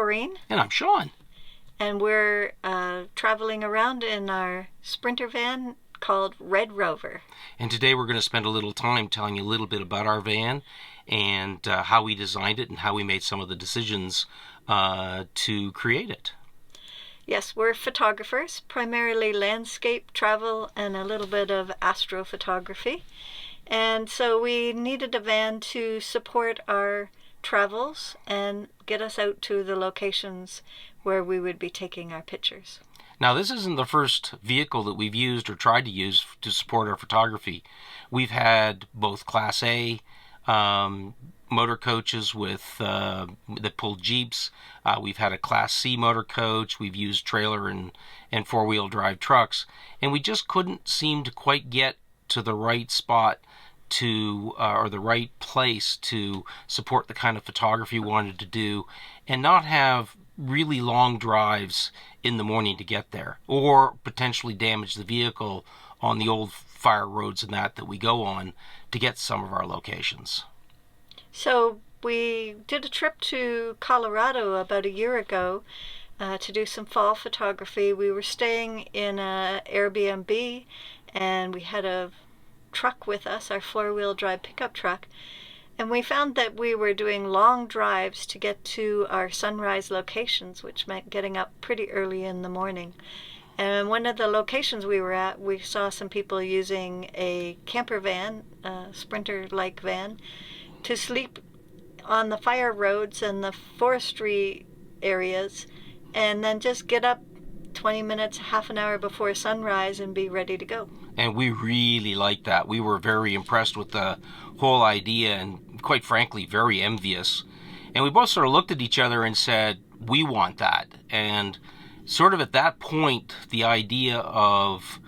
Corinne. And I'm Shawn. And we're traveling around in our Sprinter van called Red Rover. And today we're going to spend a little time telling you a little bit about our van and how we designed it and how we made some of the decisions to create it. Yes, we're photographers, primarily landscape, travel, and a little bit of astrophotography. And so we needed a van to support our travels and get us out to the locations where we would be taking our pictures. Now, this isn't the first vehicle that we've used or tried to use to support our photography. We've had both Class A motor coaches that pulled Jeeps. We've had a Class C motor coach. We've used trailer and four-wheel drive trucks. And we just couldn't seem to quite get to the right spot or the right place to support the kind of photography we wanted to do and not have really long drives in the morning to get there, or potentially damage the vehicle on the old fire roads and that we go on to get some of our locations. So we did a trip to Colorado about a year ago to do some fall photography. We were staying in an Airbnb and we had a truck with us, our four-wheel drive pickup truck. And we found that we were doing long drives to get to our sunrise locations, which meant getting up pretty early in the morning. And one of the locations we were at, we saw some people using a camper van, a Sprinter-like van, to sleep on the fire roads and the forestry areas, and then just get up 20 minutes, half an hour before sunrise and be ready to go. And we really liked that. We were very impressed with the whole idea and, quite frankly, very envious. And we both sort of looked at each other and said, we want that. And sort of at that point, the idea of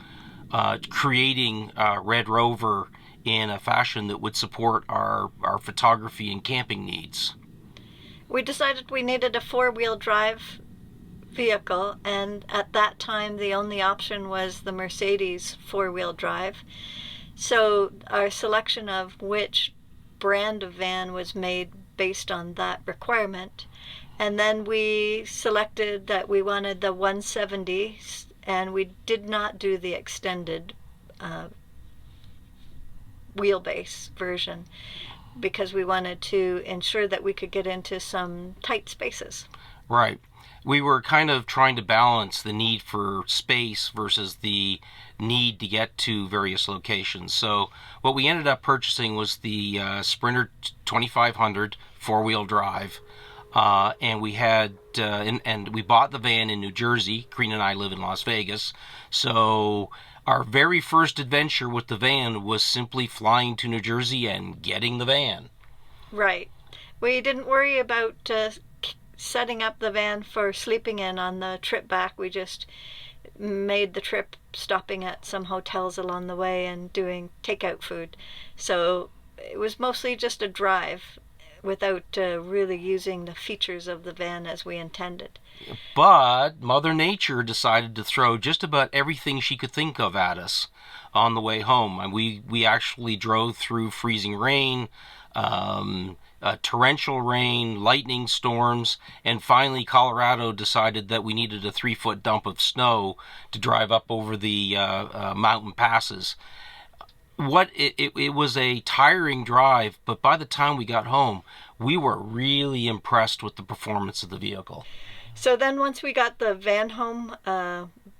creating Red Rover in a fashion that would support our photography and camping needs. We decided we needed a four-wheel drive vehicle, and at that time the only option was the Mercedes four-wheel drive. So our selection of which brand of van was made based on that requirement. And then we selected that we wanted the 170, and we did not do the extended wheelbase version because we wanted to ensure that we could get into some tight spaces. Right. We were kind of trying to balance the need for space versus the need to get to various locations. So what we ended up purchasing was the Sprinter 2500 four-wheel drive. And we had and we bought the van in New Jersey. Corinne and I live in Las Vegas. So our very first adventure with the van was simply flying to New Jersey and getting the van. Right. We didn't worry about setting up the van for sleeping in on the trip back. We just made the trip stopping at some hotels along the way and doing takeout food. So it was mostly just a drive without really using the features of the van as we intended. But Mother Nature decided to throw just about everything she could think of at us on the way home. And we actually drove through freezing rain, torrential rain, lightning storms, and finally Colorado decided that we needed a 3-foot dump of snow to drive up over the mountain passes. It was a tiring drive, but by the time we got home, we were really impressed with the performance of the vehicle. So then once we got the van home,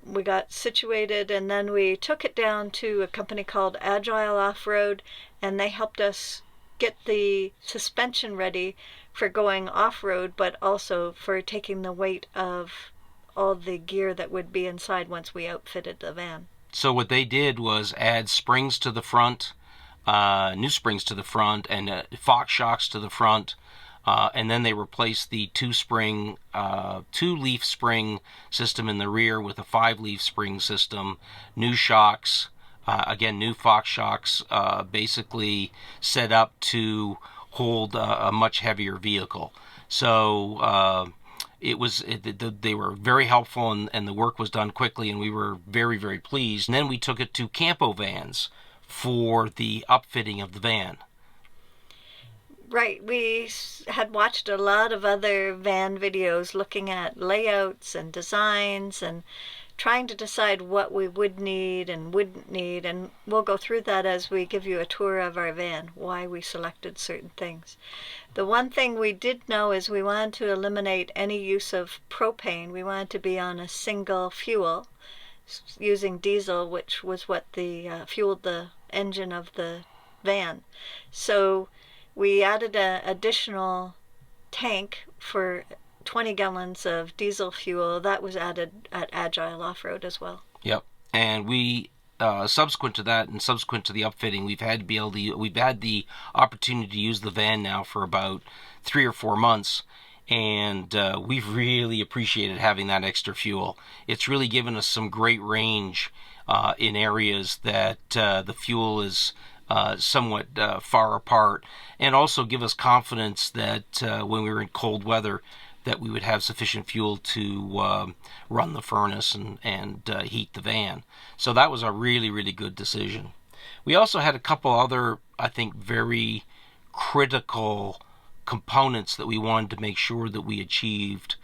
we got situated, and then we took it down to a company called Agile Offroad, and they helped us get the suspension ready for going off-road, but also for taking the weight of all the gear that would be inside once we outfitted the van. So what they did was add springs to the front, new springs to the front, and Fox shocks to the front, and then they replaced the two-leaf spring system in the rear with a 5-leaf spring system, new shocks, again, new Fox shocks, basically set up to hold a much heavier vehicle. So they were very helpful, and the work was done quickly, and we were very, very pleased. And then we took it to CampoVans for the upfitting of the van. Right, had watched a lot of other van videos looking at layouts and designs and trying to decide what we would need and wouldn't need, and we'll go through that as we give you a tour of our van, why we selected certain things. The one thing we did know is we wanted to eliminate any use of propane. We wanted to be on a single fuel using diesel, which was what fueled the engine of the van. So we added an additional tank for 20 gallons of diesel fuel. That was added at Agile Offroad as well. Yep. And we, subsequent to that and subsequent to the upfitting, we've had the opportunity to use the van now for about 3 or 4 months, and we've really appreciated having that extra fuel. It's really given us some great range in areas that the fuel is somewhat far apart, and also give us confidence that when we were in cold weather, that we would have sufficient fuel to run the furnace and heat the van. So that was a really, really good decision. We also had a couple other, I think, very critical components that we wanted to make sure that we achieved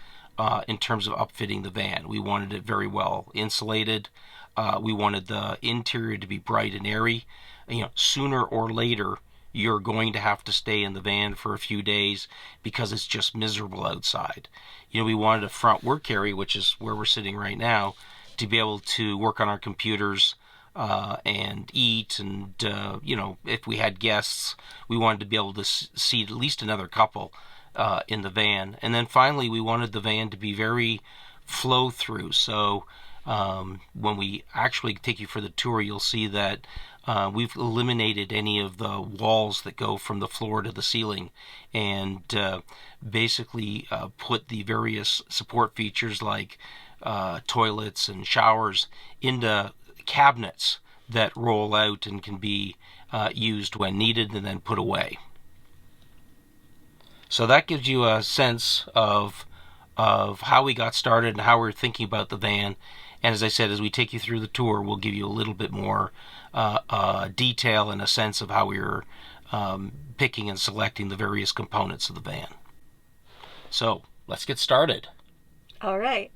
in terms of upfitting the van. We wanted it very well insulated. We wanted the interior to be bright and airy. Sooner or later, you're going to have to stay in the van for a few days because it's just miserable outside. We wanted a front work area, which is where we're sitting right now, to be able to work on our computers and eat. And, if we had guests, we wanted to be able to seat at least another couple in the van. And then finally, we wanted the van to be very flow through. So when we actually take you for the tour, you'll see that we've eliminated any of the walls that go from the floor to the ceiling, and basically put the various support features like toilets and showers into cabinets that roll out and can be used when needed and then put away. So that gives you a sense of how we got started and how we're thinking about the van. And as I said, as we take you through the tour, we'll give you a little bit more detail and a sense of how we were picking and selecting the various components of the van. So let's get started. All right.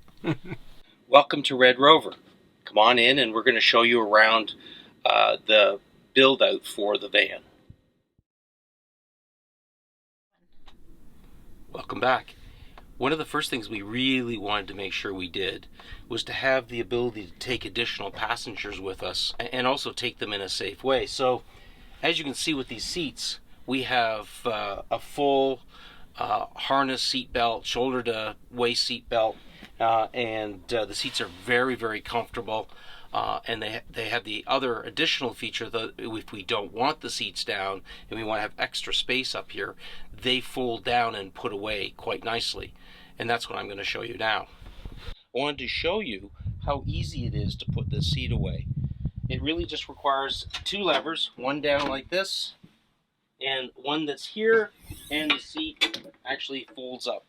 Welcome to Red Rover. Come on in and we're going to show you around the build out for the van. Welcome back. One of the first things we really wanted to make sure we did was to have the ability to take additional passengers with us and also take them in a safe way. So as you can see with these seats, we have a full harness seat belt, shoulder to waist seat belt, and the seats are very, very comfortable. And they have the other additional feature that if we don't want the seats down and we want to have extra space up here, they fold down and put away quite nicely. And that's what I'm going to show you now. I wanted to show you how easy it is to put this seat away. It really just requires 2 levers, one down like this, and one that's here, and the seat actually folds up.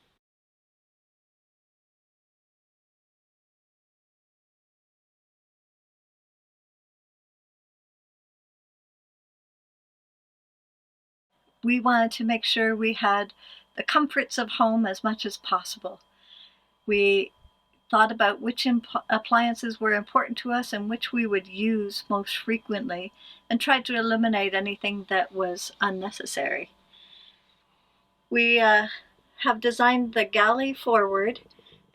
We wanted to make sure we had the comforts of home as much as possible. We thought about which appliances were important to us and which we would use most frequently, and tried to eliminate anything that was unnecessary. We have designed the galley forward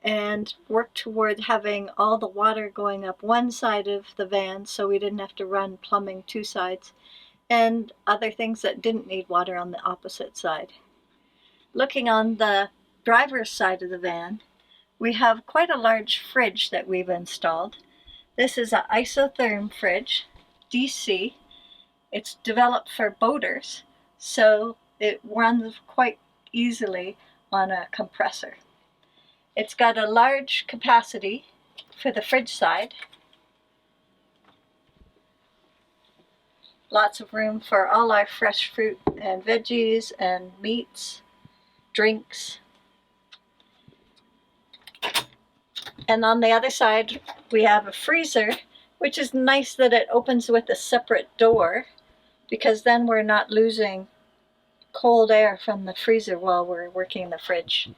and worked toward having all the water going up one side of the van so we didn't have to run plumbing 2 sides, and other things that didn't need water on the opposite side. Looking on the driver's side of the van, we have quite a large fridge that we've installed. This is an isotherm fridge, DC. It's developed for boaters, so it runs quite easily on a compressor. It's got a large capacity for the fridge side. Lots of room for all our fresh fruit and veggies and meats, drinks. And on the other side, we have a freezer, which is nice that it opens with a separate door, because then we're not losing cold air from the freezer while we're working the fridge.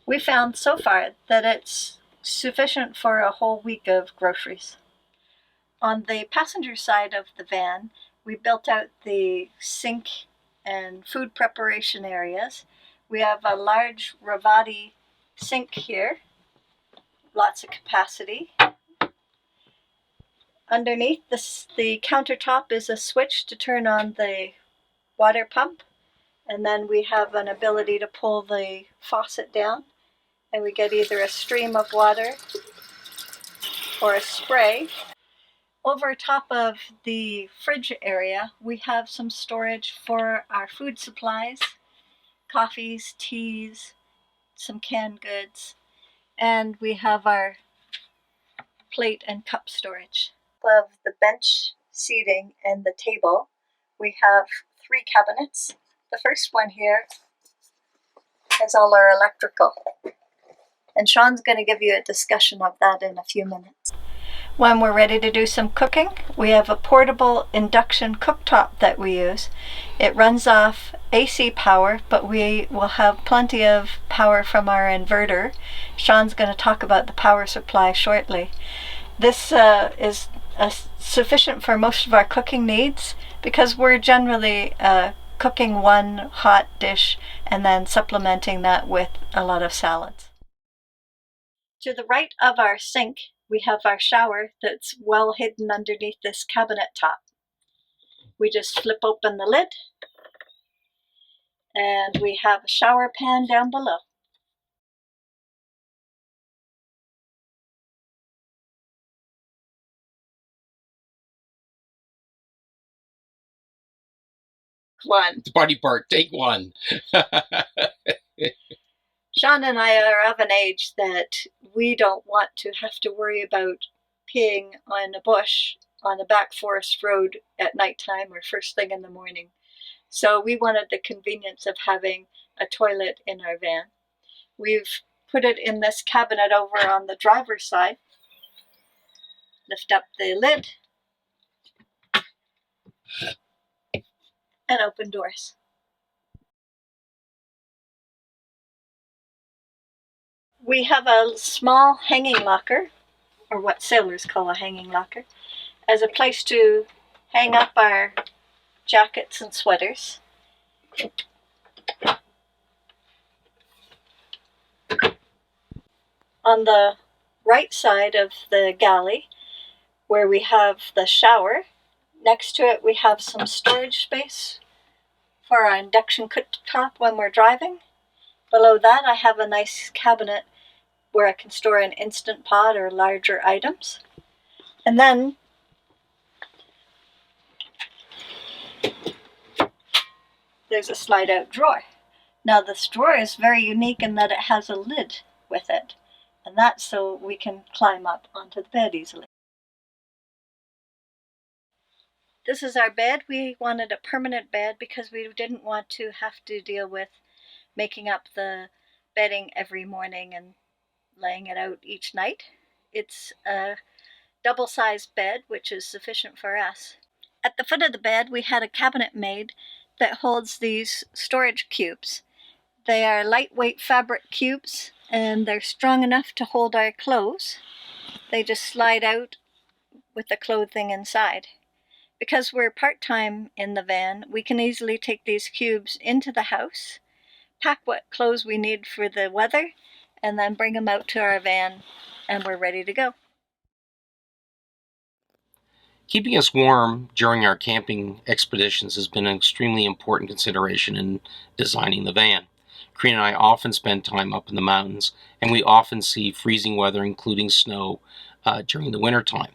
We found so far that it's sufficient for a whole week of groceries. On the passenger side of the van, we built out the sink and food preparation areas. We have a large Ravati sink here, lots of capacity. Underneath the countertop is a switch to turn on the water pump, and then we have an ability to pull the faucet down, and we get either a stream of water or a spray. Over top of the fridge area, we have some storage for our food supplies, coffees, teas, some canned goods, and we have our plate and cup storage. Above the bench seating and the table, we have 3 cabinets. The first one here has all our electrical, and Shawn's going to give you a discussion of that in a few minutes. When we're ready to do some cooking, we have a portable induction cooktop that we use. It runs off AC power, but we will have plenty of power from our inverter. Shawn's going to talk about the power supply shortly. This is sufficient for most of our cooking needs because we're generally cooking one hot dish and then supplementing that with a lot of salads. To the right of our sink, we have our shower that's well hidden underneath this cabinet top. We just flip open the lid, and we have a shower pan down below. One. The party part, take one. Shawn and I are of an age that we don't want to have to worry about peeing on a bush on a back forest road at nighttime or first thing in the morning. So we wanted the convenience of having a toilet in our van. We've put it in this cabinet over on the driver's side. Lift up the lid and open doors. We have a small hanging locker, or what sailors call a hanging locker, as a place to hang up our jackets and sweaters. On the right side of the galley, where we have the shower, next to it we have some storage space for our induction cooktop when we're driving. Below that I have a nice cabinet where I can store an Instant Pot or larger items. And then there's a slide-out drawer. Now this drawer is very unique in that it has a lid with it, and that's so we can climb up onto the bed easily. This is our bed. We wanted a permanent bed because we didn't want to have to deal with making up the bedding every morning and laying it out each night. It's a double-sized bed, which is sufficient for us. At the foot of the bed, we had a cabinet made that holds these storage cubes. They are lightweight fabric cubes, and they're strong enough to hold our clothes. They just slide out with the clothing inside. Because we're part-time in the van, we can easily take these cubes into the house, pack what clothes we need for the weather, and then bring them out to our van, and we're ready to go. Keeping us warm during our camping expeditions has been an extremely important consideration in designing the van. Corinne and I often spend time up in the mountains, and we often see freezing weather, including snow, during the wintertime.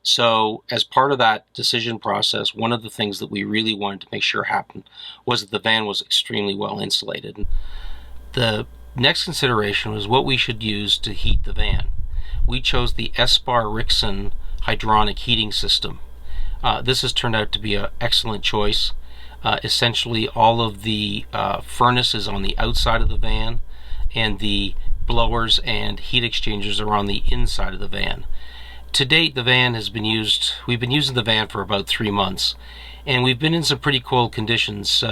So as part of that decision process, one of the things that we really wanted to make sure happened was that the van was extremely well insulated. The next consideration was what we should use to heat the van. We chose the Espar-Rixson hydronic heating system. This has turned out to be an excellent choice. Essentially all of the furnace is on the outside of the van, and the blowers and heat exchangers are on the inside of the van. To date, the van has been used, we've been using the van for about 3 months, And we've been in some pretty cold conditions,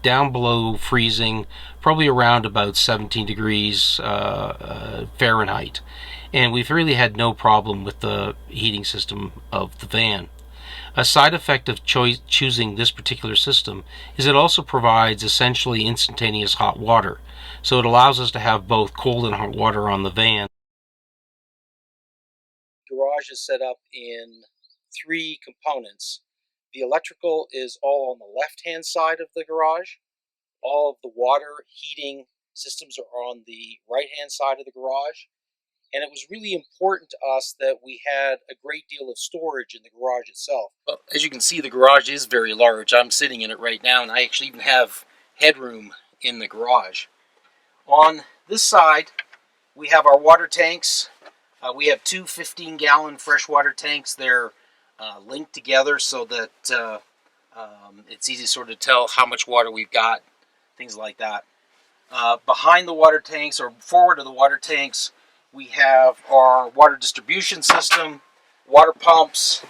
down below freezing, probably around about 17 degrees Fahrenheit. And we've really had no problem with the heating system of the van. A side effect of choosing this particular system is it also provides essentially instantaneous hot water. So it allows us to have both cold and hot water on the van. The garage is set up in 3 components. The electrical is all on the left-hand side of the garage. All of the water heating systems are on the right-hand side of the garage. And it was really important to us that we had a great deal of storage in the garage itself. Well, as you can see, the garage is very large. I'm sitting in it right now, and I actually even have headroom in the garage. On this side, we have our water tanks. We have 2 15-gallon freshwater tanks. They're linked together so that it's easy to sort of tell how much water we've got, things like that. Behind the water tanks, or forward of the water tanks, we have our water distribution system, water pumps,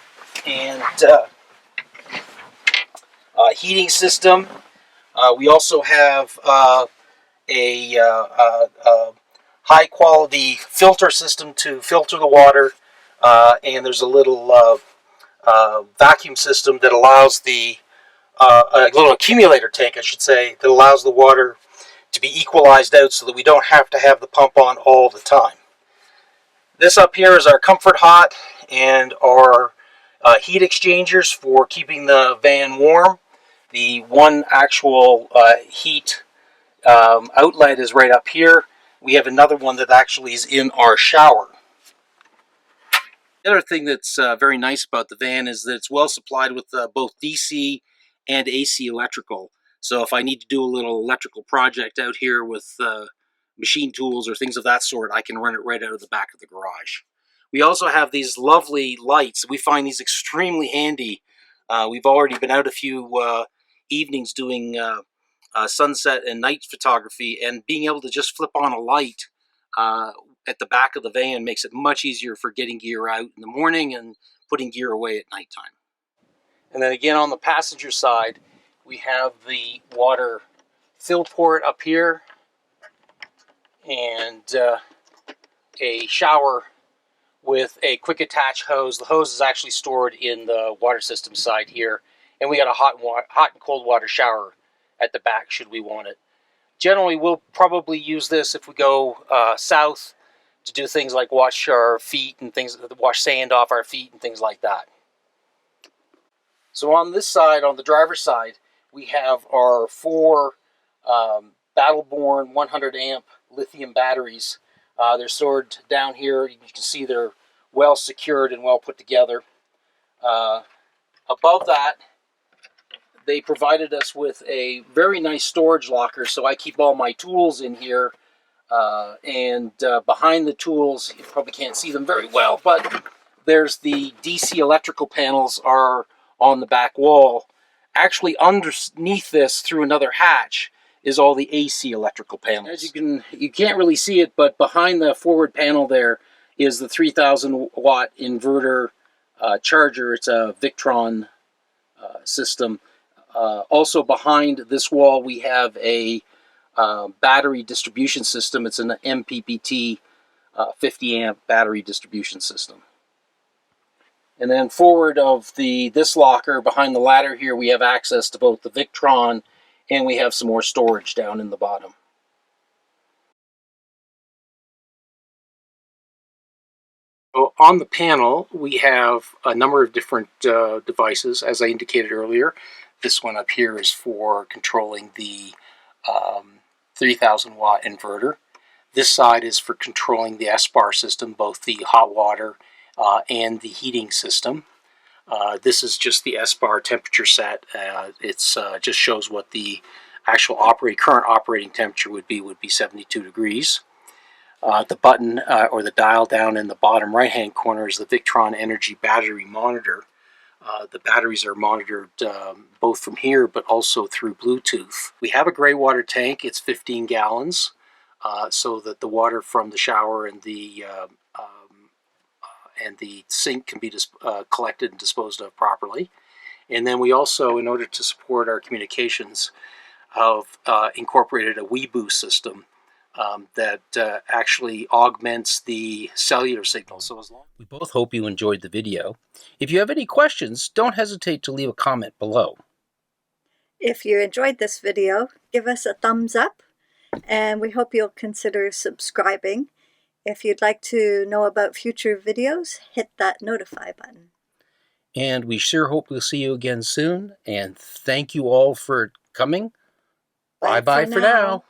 and heating system. We also have a high quality filter system to filter the water, and there's a little vacuum system that allows a little accumulator tank, I should say, that allows the water to be equalized out so that we don't have to have the pump on all the time. This up here is our Comfort Hot and our heat exchangers for keeping the van warm. The one actual heat outlet is right up here. We have another one that actually is in our shower. The other thing that's very nice about the van is that it's well supplied with both DC and AC electrical. So if I need to do a little electrical project out here with machine tools or things of that sort, I can run it right out of the back of the garage. We also have these lovely lights. We find these extremely handy. We've already been out a few evenings doing sunset and night photography, and being able to just flip on a light at the back of the van makes it much easier for getting gear out in the morning and putting gear away at nighttime. And then again on the passenger side, we have the water fill port up here and a shower with a quick attach hose. The hose is actually stored in the water system side here, and we got a hot and cold water shower at the back should we want it. Generally, we'll probably use this if we go south to do things like wash our feet and things, wash sand off our feet and things like that. So on this side, on the driver's side, we have our 4 Battleborn 100 amp lithium batteries. They're stored down here. You can see they're well secured and well put together. Above that, they provided us with a very nice storage locker, so I keep all my tools in here. Behind the tools, you probably can't see them very well, but there's the DC electrical panels are on the back wall. Actually, underneath this, through another hatch, is all the AC electrical panels. As you can't really see it, but behind the forward panel there is the 3,000 watt inverter charger. It's a Victron system. Also behind this wall, we have a battery distribution system. It's an MPPT 50 amp battery distribution system. And then forward of this locker, behind the ladder here, we have access to both the Victron and we have some more storage down in the bottom. So on the panel, we have a number of different devices, as I indicated earlier. This one up here is for controlling the 3,000 watt inverter. This side is for controlling the S-bar system, both the hot water and the heating system. This is just the S-bar temperature set. It just shows what the actual current operating temperature would be 72 degrees. The button or the dial down in the bottom right-hand corner is the Victron Energy battery monitor. The batteries are monitored both from here but also through Bluetooth. We have a gray water tank. It's 15 gallons, so that the water from the shower and the sink can be collected and disposed of properly. And then we also, in order to support our communications, have incorporated a Weeboo system that actually augments the cellular signal. So as long we both hope you enjoyed the video. If you have any questions, don't hesitate to leave a comment below. If you enjoyed this video, give us a thumbs up, and we hope you'll consider subscribing. If you'd like to know about future videos, hit that notify button. And we sure hope we'll see you again soon. And thank you all for coming. Bye-bye for now.